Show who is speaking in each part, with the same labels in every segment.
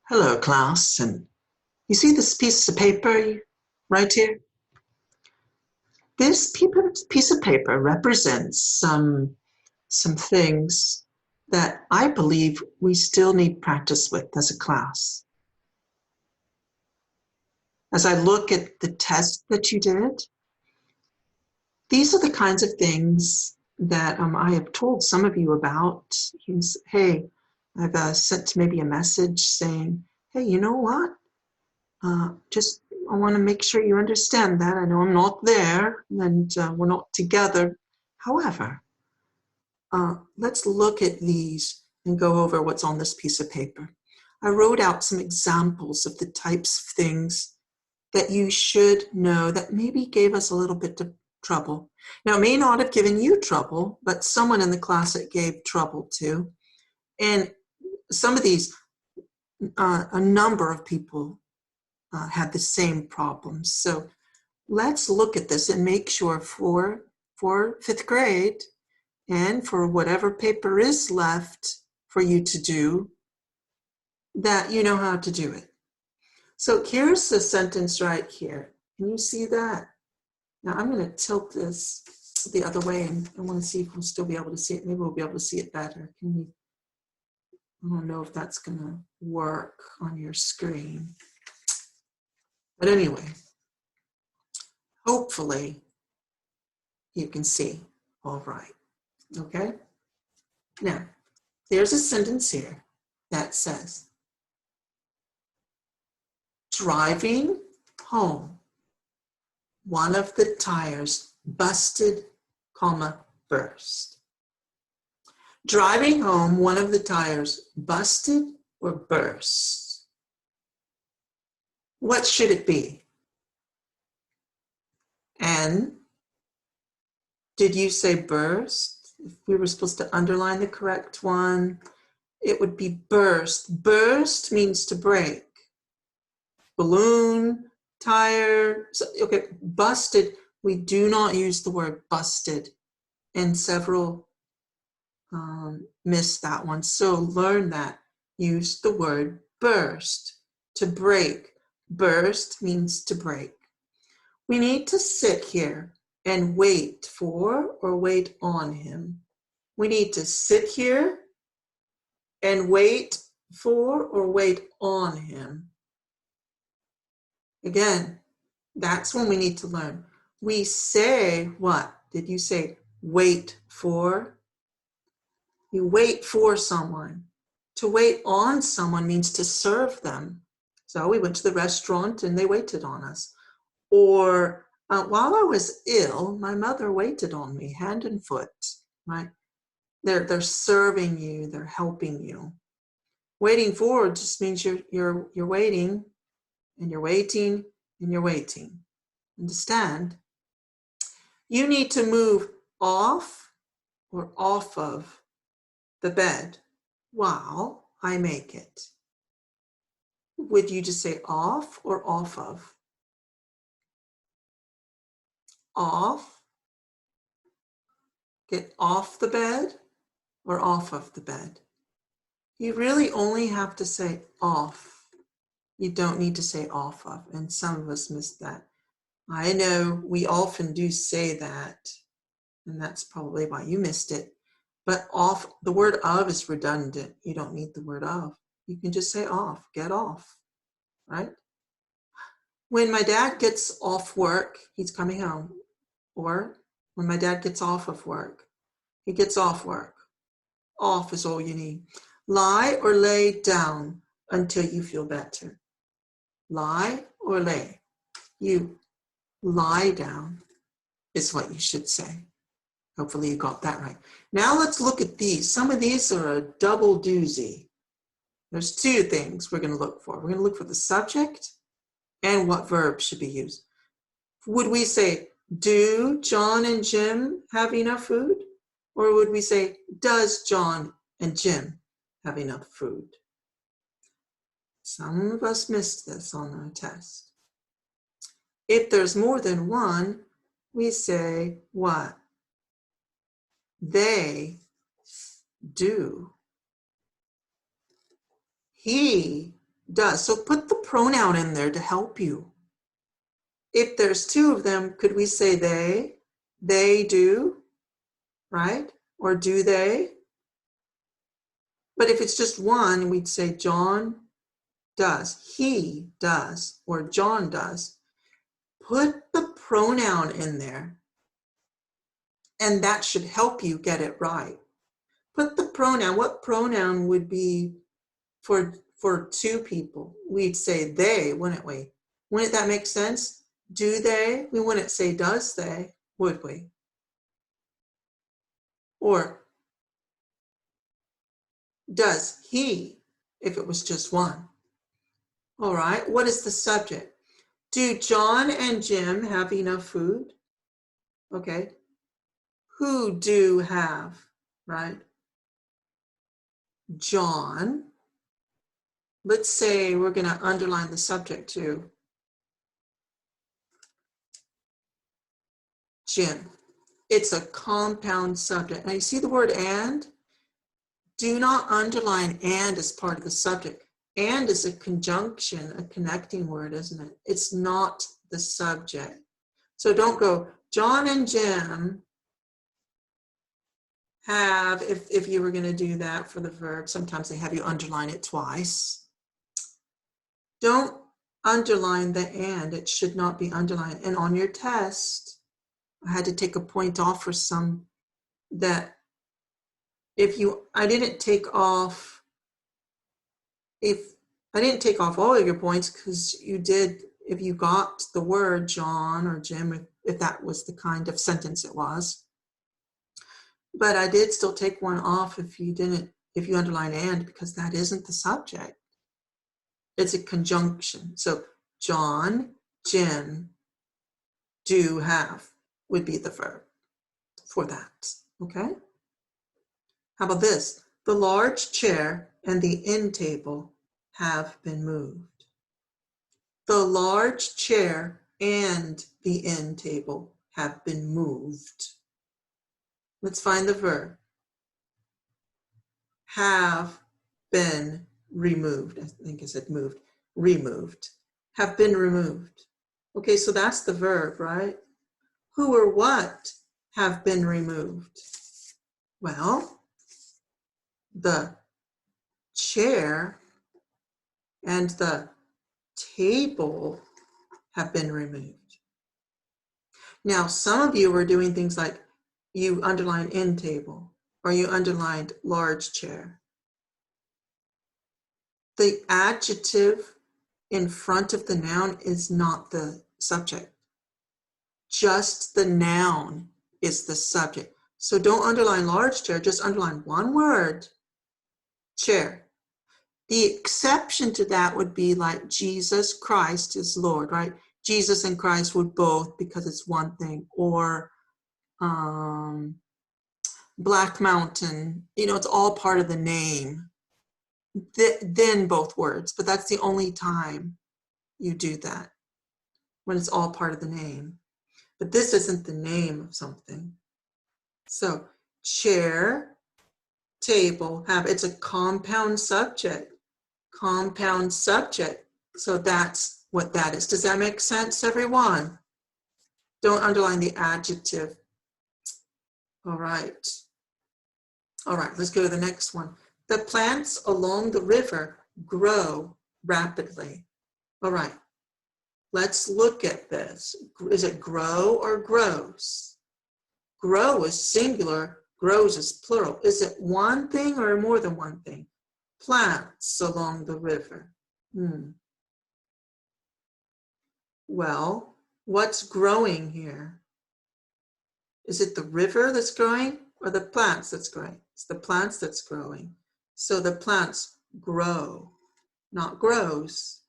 Speaker 1: Hello, class. And you see this piece of paper right here? This piece of paper represents some things that I believe we still need practice with as a class. As I look at the test that you did, these are the kinds of things that I have told some of you about. Hey, I've sent maybe a message saying, hey, you know what? I want to make sure you understand that. I know I'm not there and we're not together. However, let's look at these and go over what's on this piece of paper. I wrote out some examples of the types of things that you should know that maybe gave us a little bit of trouble. Now, it may not have given you trouble, but someone in the class it gave trouble to. And some of these, a number of people had the same problems. So let's look at this and make sure for 5th grade and for whatever paper is left for you to do, that you know how to do it. So here's the sentence right here. Can you see that? Now I'm going to tilt this the other way and I want to see if we'll still be able to see it. Maybe we'll be able to see it better. I don't know if that's going to work on your screen. But anyway, hopefully you can see all right. Okay? Now, there's a sentence here that says, driving home, one of the tires busted, burst. Driving home, one of the tires busted or burst. What should it be? And did you say burst? If we were supposed to underline the correct one, it would be burst. Burst means to break. Balloon, tire, okay, busted, we do not use the word busted, and several missed that one. So learn that. Use the word burst, to break. Burst means to break. We need to sit here and wait for or wait on him. We need to sit here and wait for or wait on him. Again, that's when we need to learn. We say what? Did you say wait for? You wait for someone. To wait on someone means to serve them. So we went to the restaurant and they waited on us. Or while I was ill, my mother waited on me hand and foot, right? They're serving you, they're helping you. Waiting for just means you're waiting and you're waiting and you're waiting. Understand? You need to move off or off of the bed while I make it. Would you just say off or off of? Off. Get off the bed or off of the bed. You really only have to say off. You don't need to say off of, and some of us miss that. I know we often do say that, and that's probably why you missed it. But off, the word of is redundant. You don't need the word of. You can just say off, get off, right? When my dad gets off work, he's coming home. Or when my dad gets off of work, he gets off work. Off is all you need. Lie or lay down until you feel better. Lie or lay. You lie down is what you should say. Hopefully you got that right. Now let's look at these. Some of these are a double doozy. There's two things we're going to look for. We're going to look for the subject and what verb should be used. Would we say, do John and Jim have enough food? Or would we say, does John and Jim have enough food? Some of us missed this on our test. If there's more than one, we say what? They do. He does. So put the pronoun in there to help you. If there's two of them, could we say they? They do, right? Or do they? But if it's just one, we'd say John does, he does, or John does. Put the pronoun in there, and that should help you get it right. Put the pronoun. What pronoun would be for two people? We'd say they, wouldn't we? Wouldn't that make sense? Do they? We wouldn't say does they, would we? Or does he, if it was just one? All right, what is the subject? Do John and Jim have enough food? Okay. Who do have, right? John. Let's say we're going to underline the subject too. Jim. It's a compound subject. Now you see the word and? Do not underline and as part of the subject. And is a conjunction, a connecting word, isn't it? It's not the subject. So don't go, John and Jim have, if you were going to do that for the verb, sometimes they have you underline it twice. Don't underline the and. It should not be underlined. And on your test, I had to take a point off for some that I didn't take off all of your points because you did, if you got the word John or Jim, if that was the kind of sentence it was. But I did still take one off if you underline and, because that isn't the subject. It's a conjunction. So John, Jim, do have would be the verb for that, okay? How about this? The large chair and the end table have been moved. The large chair and the end table have been moved. Let's find the verb. Have been removed. I think I said moved. Removed. Have been removed. Okay, so that's the verb, right? Who or what have been removed? Well, the chair and the table have been removed. Now, some of you were doing things like you underlined end table or you underlined large chair. The adjective in front of the noun is not the subject. Just the noun is the subject. So don't underline large chair, just underline one word, chair. The exception to that would be like Jesus Christ is Lord, right? Jesus and Christ would both, because it's one thing, or Black Mountain, it's all part of the name. Then both words, but that's the only time you do that, when it's all part of the name. But this isn't the name of something. So chair, table, have, it's a compound subject. Compound subject. So that's what that is. Does that make sense, everyone? Don't underline the adjective. All right. All right, let's go to the next one. The plants along the river grow rapidly. All right, let's look at this. Is it grow or grows? Grow is singular, grows is plural. Is it one thing or more than one thing? Plants along the river. Well, what's growing here? Is it the river that's growing or the plants that's growing? It's the plants that's growing. So the plants grow, not grows.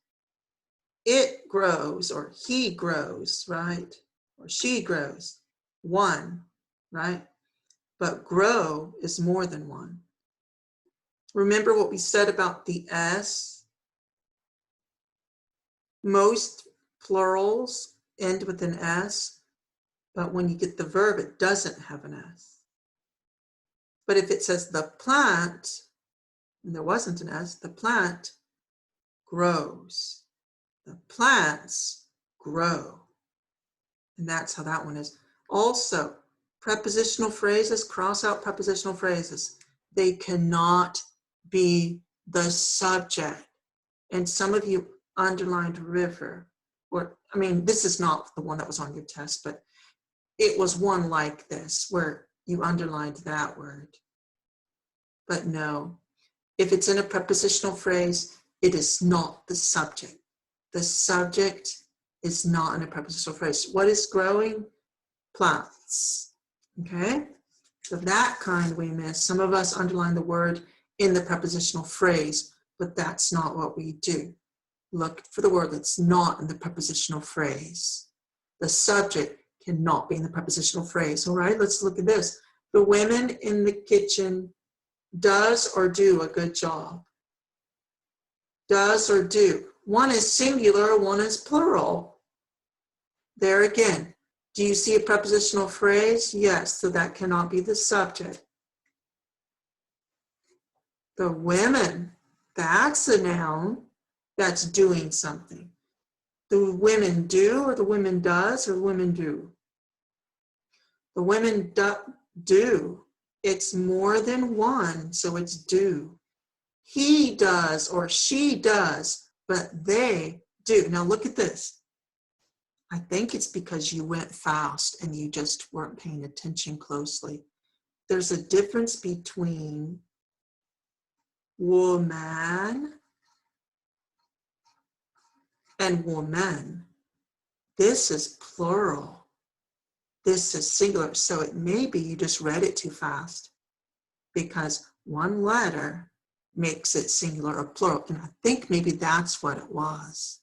Speaker 1: It grows or he grows, right? Or she grows. One, right? But grow is more than one. Remember what we said about the S? Most plurals end with an S, but when you get the verb, it doesn't have an S. But if it says the plant, and there wasn't an S, the plant grows. The plants grow. And that's how that one is. Also, prepositional phrases, cross out prepositional phrases. They cannot be the subject. And some of you underlined river, or, I mean, this is not the one that was on your test, but it was one like this where you underlined that word. But no, if it's in a prepositional phrase, it is not the subject. The subject is not in a prepositional phrase. What is growing? Plants. Okay? So that kind we miss. Some of us underline the word in the prepositional phrase, but that's not what we do. Look for the word that's not in the prepositional phrase. The subject cannot be in the prepositional phrase. All right, let's look at this. The women in the kitchen does or do a good job. Does or do. One is singular, one is plural. There again. Do you see a prepositional phrase? Yes, so that cannot be the subject. The women, that's a noun that's doing something. The women do, or the women does, or the women do. The women do. It's more than one, so it's do. He does or she does, but they do. Now look at this. I think it's because you went fast and you just weren't paying attention closely. There's a difference between woman and woman. This is plural. This is singular. So it may be you just read it too fast because one letter makes it singular or plural. And I think maybe that's what it was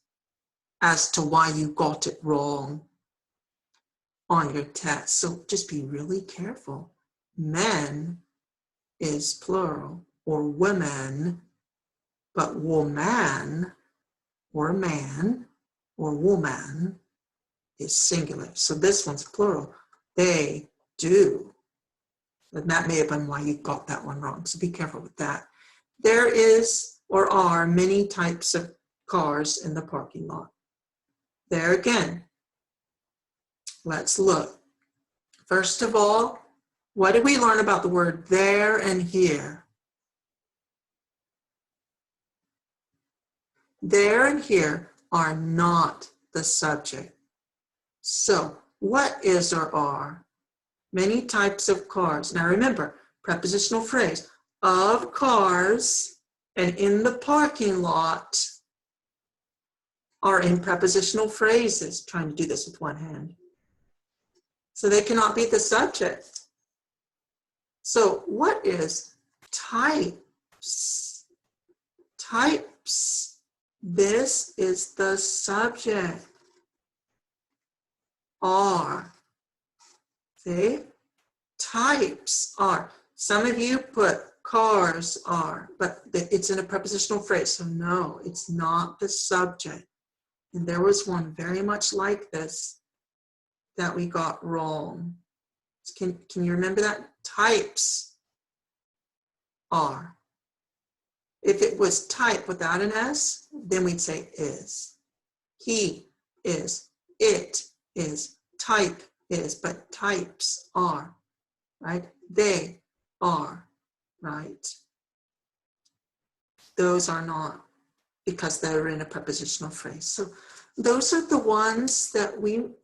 Speaker 1: as to why you got it wrong on your test. So just be really careful. Men is plural, or women, but woman or man or woman is singular. So this one's plural. They do. And that may have been why you got that one wrong. So be careful with that. There is or are many types of cars in the parking lot. There again, let's look. First of all, what did we learn about the word there and here? There and here are not the subject. So what is or are? Many types of cars. Now remember, prepositional phrase, of cars and in the parking lot are in prepositional phrases. Trying to do this with one hand. So they cannot be the subject. So what is types? Types. This is the subject. Are. See? Types are. Some of you put cars are, but it's in a prepositional phrase. So no, it's not the subject. And there was one very much like this that we got wrong. Can you remember that? Types are. If it was type without an S, then we'd say is. He is. It is. Type is. But types are, right? They are, right? Those are not, because they're in a prepositional phrase. So those are the ones that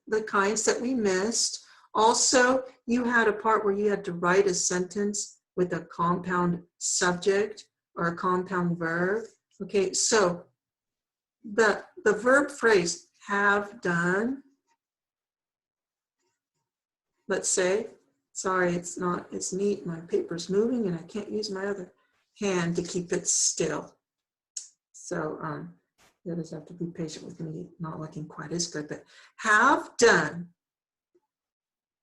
Speaker 1: the kinds that we missed. Also, you had a part where you had to write a sentence with a compound subject or a compound verb. Okay, so the verb phrase have done, let's say, sorry, it's neat, my paper's moving and I can't use my other hand to keep it still. So you just have to be patient with me, not looking quite as good, but have done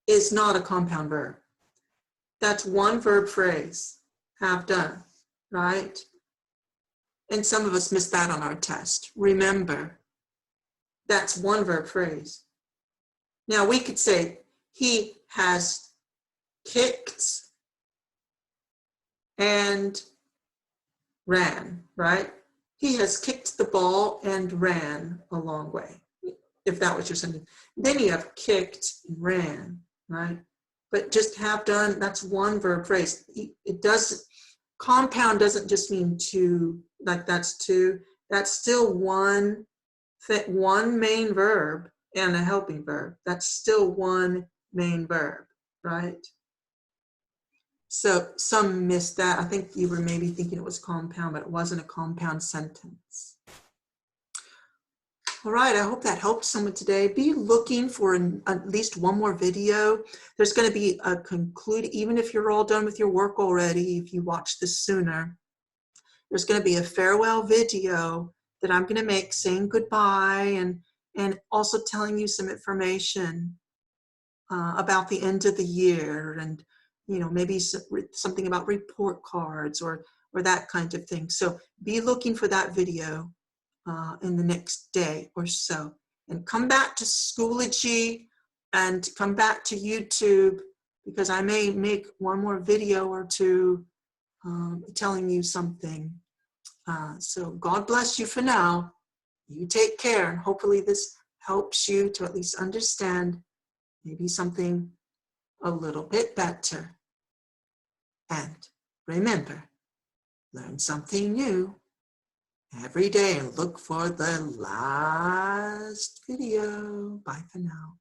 Speaker 1: is not a compound verb. That's one verb phrase, have done, right? And some of us missed that on our test. Remember, that's one verb phrase. Now we could say, he has kicked and ran, right? He has kicked the ball and ran a long way, if that was your sentence. Then you have kicked and ran, right? But just have done, that's one verb phrase. It doesn't, compound doesn't just mean two, like that's two. That's still one main verb and a helping verb. That's still one main verb, right? So some missed that. I think you were maybe thinking it was compound, but it wasn't a compound sentence. All right, I hope that helped someone today. Be looking for at least one more video. There's going to be a even if you're all done with your work already, if you watch this sooner, there's going to be a farewell video that I'm going to make saying goodbye and also telling you some information about the end of the year and, you know, maybe something about report cards or that kind of thing. So be looking for that video in the next day or so. And come back to Schoology and come back to YouTube because I may make one more video or two telling you something. So God bless you for now. You take care. And hopefully this helps you to at least understand maybe something a little bit better. And remember, learn something new every day and look for the last video. Bye for now.